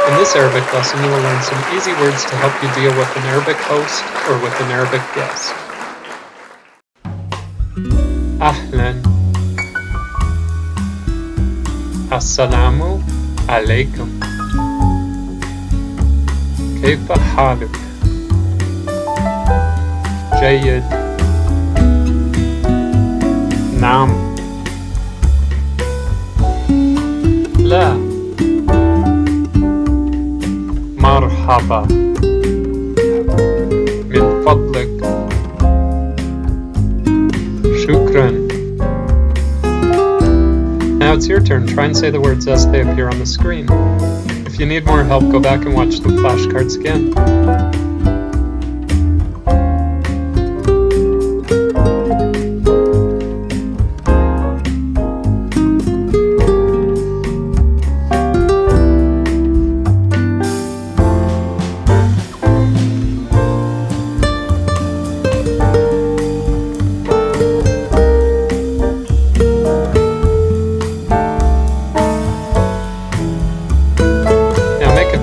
In this Arabic lesson, you will learn some easy words to help you deal with an Arabic host or with an Arabic guest. Ahlan. Assalamu alaikum. كيف حالك؟ جيد. نعم. لا. مرحبا. من فضلك. شكرا. Now it's your turn. Try and say the words as they appear on the screen. If you need more help, go back and watch the flashcards again.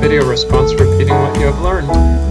Video response repeating what you have learned.